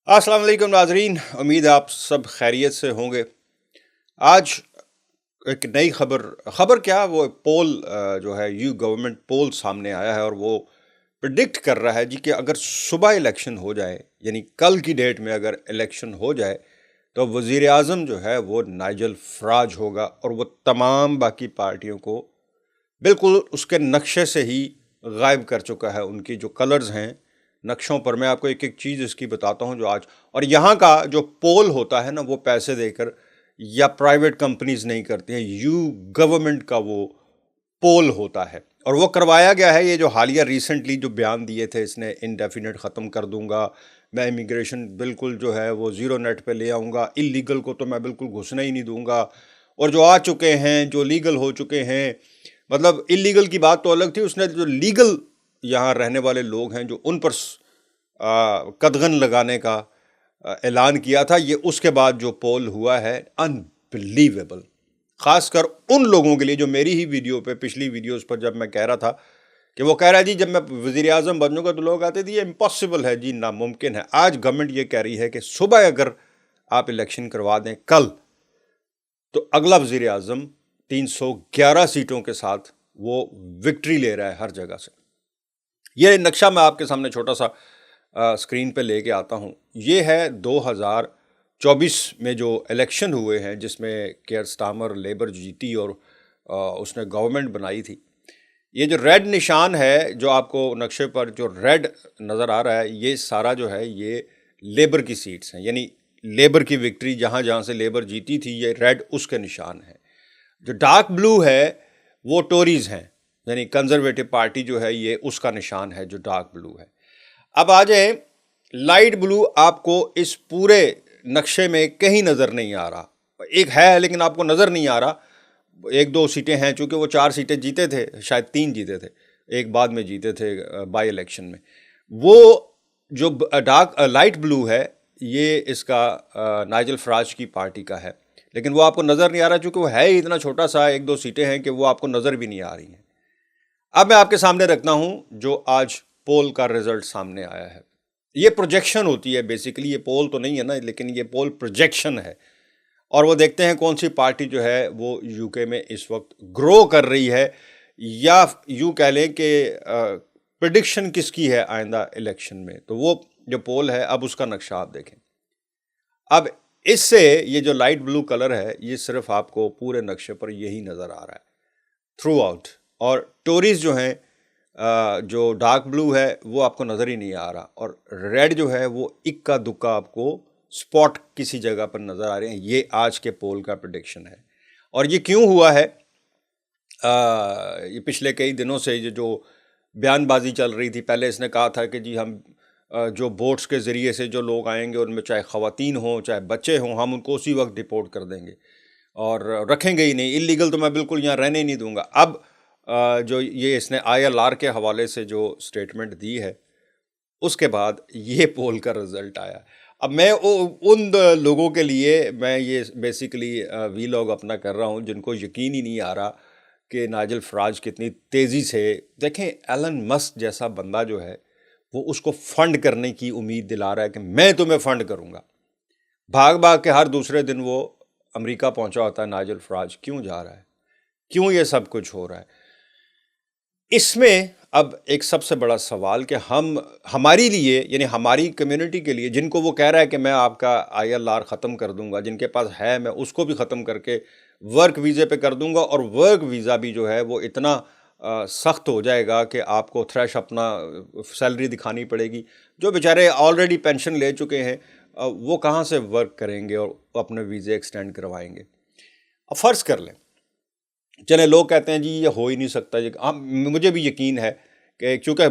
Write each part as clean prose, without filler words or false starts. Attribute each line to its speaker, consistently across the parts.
Speaker 1: अस्सलाम वालेकुम नाजरीन, उम्मीद है आप सब खैरियत से होंगे। आज एक नई खबर क्या, वो पोल जो है यू गवर्नमेंट पोल सामने आया है और वो प्रिडिक्ट कर रहा है जी कि अगर सुबह इलेक्शन हो जाए, यानी कल की डेट में अगर इलेक्शन हो जाए, तो वज़ीर आज़म जो है वो नाइजल फ़राज होगा और वो तमाम बाकी पार्टियों को बिल्कुल उसके नक्शे से ही गायब कर चुका है। उनकी जो कलर्स हैं नक्शों पर, मैं आपको एक एक चीज़ इसकी बताता हूँ जो आज, और यहाँ का जो पोल होता है ना, वो पैसे देकर या प्राइवेट कंपनीज नहीं करती हैं, यू गवर्नमेंट का वो पोल होता है। और वो करवाया गया है, ये जो हालिया रिसेंटली जो बयान दिए थे इसने, इनडेफिनेट ख़त्म कर दूंगा, मैं इमिग्रेशन बिल्कुल जो है वो ज़ीरो नेट पे ले आऊँगा, इलीगल को तो मैं बिल्कुल घुसने ही नहीं दूंगा, और जो आ चुके हैं, जो लीगल हो चुके हैं, मतलब इलीगल की बात तो अलग थी, उसने जो लीगल यहाँ रहने वाले लोग हैं जो उन पर कदगन लगाने का ऐलान किया था, ये उसके बाद जो पोल हुआ है अनबिलीवेबल। ख़ासकर उन लोगों के लिए जो मेरी ही वीडियो पे, पिछली वीडियोस पर जब मैं कह रहा था कि वो कह रहा है जी जब मैं वज़ीर आज़म बनूंगा, तो लोग आते थे ये इम्पॉसिबल है जी, नामुमकिन है। आज गवर्नमेंट ये कह रही है कि सुबह अगर आप इलेक्शन करवा दें कल, तो अगला वज़ीर आज़म 311 सीटों के साथ वो विक्ट्री ले रहा है हर जगह से। ये नक्शा मैं आपके सामने छोटा सा स्क्रीन पे लेके आता हूँ। ये है 2024 में जो इलेक्शन हुए हैं, जिसमें केयर स्टार्मर लेबर जीती और उसने गवर्नमेंट बनाई थी। ये जो रेड निशान है, जो आपको नक्शे पर जो रेड नज़र आ रहा है, ये सारा जो है ये लेबर की सीट्स हैं, यानी लेबर की विक्ट्री, जहाँ जहाँ से लेबर जीती थी, ये रेड उसके निशान है। जो डार्क ब्लू है वो टोरीज़ हैं, यानी कंजर्वेटिव पार्टी जो है, ये उसका निशान है जो डार्क ब्लू है। अब आ जाए लाइट ब्लू, आपको इस पूरे नक्शे में कहीं नज़र नहीं आ रहा, एक है लेकिन आपको नज़र नहीं आ रहा। एक दो सीटें हैं, चूँकि वो 4 सीटें जीते थे, शायद 3 जीते थे, एक बाद में जीते थे बाई इलेक्शन में। वो जो डार्क लाइट ब्लू है, ये इसका नाइजल फ़राज की पार्टी का है, लेकिन वो आपको नज़र नहीं आ रहा, चूँकि वो है ही इतना छोटा सा, एक दो सीटें हैं कि वो आपको नज़र भी नहीं आ रही हैं। अब मैं आपके सामने रखता हूँ जो आज पोल का रिजल्ट सामने आया है। ये प्रोजेक्शन होती है बेसिकली, ये पोल तो नहीं है ना, लेकिन ये पोल प्रोजेक्शन है। और वो देखते हैं कौन सी पार्टी जो है वो यूके में इस वक्त ग्रो कर रही है, या यूँ कह लें कि प्रिडिक्शन किसकी है आइंदा इलेक्शन में। तो वो जो पोल है, अब उसका नक्शा आप देखें। अब इससे ये जो लाइट ब्लू कलर है, ये सिर्फ आपको पूरे नक्शे पर यही नज़र आ रहा है थ्रू आउट, और टोरीज जो हैं, जो डार्क ब्लू है वो आपको नज़र ही नहीं आ रहा, और रेड जो है वो इक्का दुक्का आपको स्पॉट किसी जगह पर नज़र आ रहे हैं। ये आज के पोल का प्रेडिक्शन है। और ये क्यों हुआ है, ये पिछले कई दिनों से ये जो बयानबाजी चल रही थी, पहले इसने कहा था कि जी हम जो बोट्स के ज़रिए से जो लोग आएंगे, उनमें चाहे ख़वातीन हों चाहे बच्चे हों, हम उनको उसी वक्त डिपोर्ट कर देंगे और रखेंगे ही नहीं, इलीगल तो मैं बिल्कुल यहाँ रहने ही नहीं दूंगा। अब जो ये इसने ILR के हवाले से जो स्टेटमेंट दी है, उसके बाद ये पोल का रिज़ल्ट आया। अब मैं उन लोगों के लिए मैं ये बेसिकली वीलॉग अपना कर रहा हूँ जिनको यकीन ही नहीं आ रहा कि नाइजल फ़राज कितनी तेज़ी से, देखें एलन मस्क जैसा बंदा जो है वो उसको फ़ंड करने की उम्मीद दिला रहा है कि मैं तुम्हें फ़ंड करूँगा। भाग भाग के हर दूसरे दिन वो अमेरिका पहुँचा होता है नाइजल फ़राज। क्यों जा रहा है, क्यों ये सब कुछ हो रहा है? इसमें अब एक सबसे बड़ा सवाल कि हम हमारी लिए, यानी हमारी कम्युनिटी के लिए, जिनको वो कह रहा है कि मैं आपका ILR ख़त्म कर दूंगा, जिनके पास है मैं उसको भी ख़त्म करके वर्क वीज़े पे कर दूंगा, और वर्क वीज़ा भी जो है वो इतना सख्त हो जाएगा कि आपको थ्रेश अपना सैलरी दिखानी पड़ेगी। जो बेचारे ऑलरेडी पेंशन ले चुके हैं, वो कहाँ से वर्क करेंगे और अपने वीज़े एक्सटेंड करवाएंगे? अब फ़र्ज़ कर लें, चले लोग कहते हैं जी ये हो ही नहीं सकता, ये मुझे भी यकीन है कि चूँकि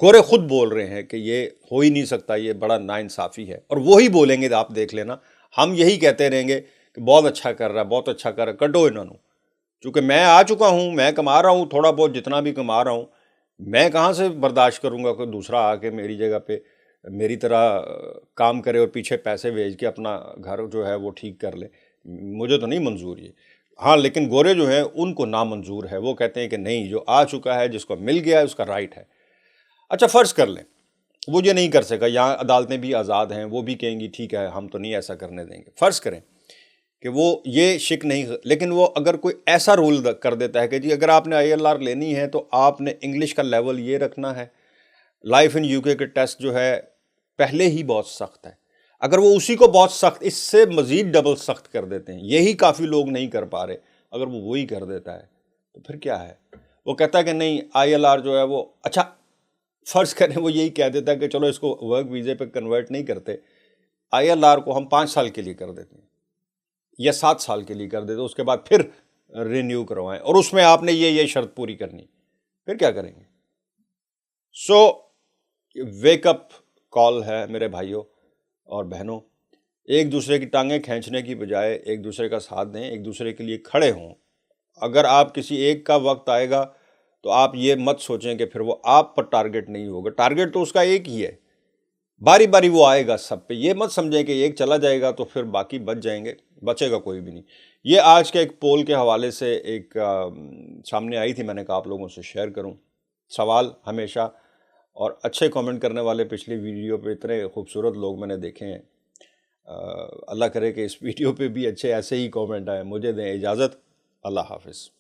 Speaker 1: गोरे खुद बोल रहे हैं कि ये हो ही नहीं सकता, ये बड़ा नाइंसाफ़ी है, और वो ही बोलेंगे, आप देख लेना, हम यही कहते रहेंगे कि बहुत अच्छा कर रहा है, बहुत अच्छा कर रहा है, कटो इन्होंने। चूँकि मैं आ चुका हूँ, मैं कमा रहा हूँ, थोड़ा बहुत जितना भी कमा रहा हूँ, मैं कहाँ से बर्दाश्त करूँगा कोई दूसरा आके मेरी जगह पे मेरी तरह काम करे और पीछे पैसे भेज के अपना घर जो है वो ठीक कर ले। मुझे तो नहीं मंजूर ये। हाँ, लेकिन गोरे जो हैं उनको नामंजूर है, वो कहते हैं कि नहीं, जो आ चुका है, जिसको मिल गया है, उसका राइट है। अच्छा, फ़र्ज़ कर लें وہ یہ نہیں کر سکا. یہاں عدالتیں بھی آزاد ہیں, وہ بھی کہیں گی ٹھیک ہے ہم تو نہیں ایسا کرنے دیں گے. فرض کریں کہ وہ یہ شک نہیں, لیکن وہ اگر کوئی ایسا رول کر دیتا ہے کہ جی اگر آپ نے ILR لینی ہے تو آپ نے انگلش کا لیول یہ رکھنا ہے, لائف ان UK کے ٹیسٹ جو ہے پہلے ہی بہت سخت ہے, اگر وہ اسی کو بہت سخت اس سے مزید ڈبل سخت کر دیتے ہیں, یہی کافی لوگ نہیں کر پا رہے, اگر وہ وہی کر دیتا ہے تو پھر کیا ہے؟ وہ کہتا ہے کہ نہیں ILR جو ہے وہ اچھا, فرض کریں وہ یہی کہہ دیتا ہے کہ چلو اس کو ورک ویزے پہ کنورٹ نہیں کرتے, ILR کو ہم 5 سال کے لیے کر دیتے ہیں یا 7 سال کے لیے کر دیتے, اس کے بعد پھر رینیو کروائیں اور اس میں آپ نے یہ شرط پوری کرنی, پھر کیا کریں گے؟ سو ویک اپ کال ہے میرے بھائیوں اور بہنوں, ایک دوسرے کی ٹانگیں کھینچنے کی بجائے ایک دوسرے کا ساتھ دیں, ایک دوسرے کے لیے کھڑے ہوں. اگر آپ کسی ایک کا وقت آئے گا تو آپ یہ مت سوچیں کہ پھر وہ آپ پر ٹارگٹ نہیں ہوگا, ٹارگٹ تو اس کا ایک ہی ہے, باری باری وہ آئے گا سب پہ. یہ مت سمجھیں کہ ایک چلا جائے گا تو پھر باقی بچ جائیں گے, بچے گا کوئی بھی نہیں. یہ آج کے ایک پول کے حوالے سے ایک سامنے آئی تھی, میں نے کہا آپ لوگوں سے شیئر کروں. سوال ہمیشہ اور اچھے کامنٹ کرنے والے پچھلی ویڈیو پہ اتنے خوبصورت لوگ میں نے دیکھے ہیں. اللہ کرے کہ اس ویڈیو پہ بھی اچھے ایسے ہی کامنٹ آئے. مجھے دیں اجازت, اللہ حافظ.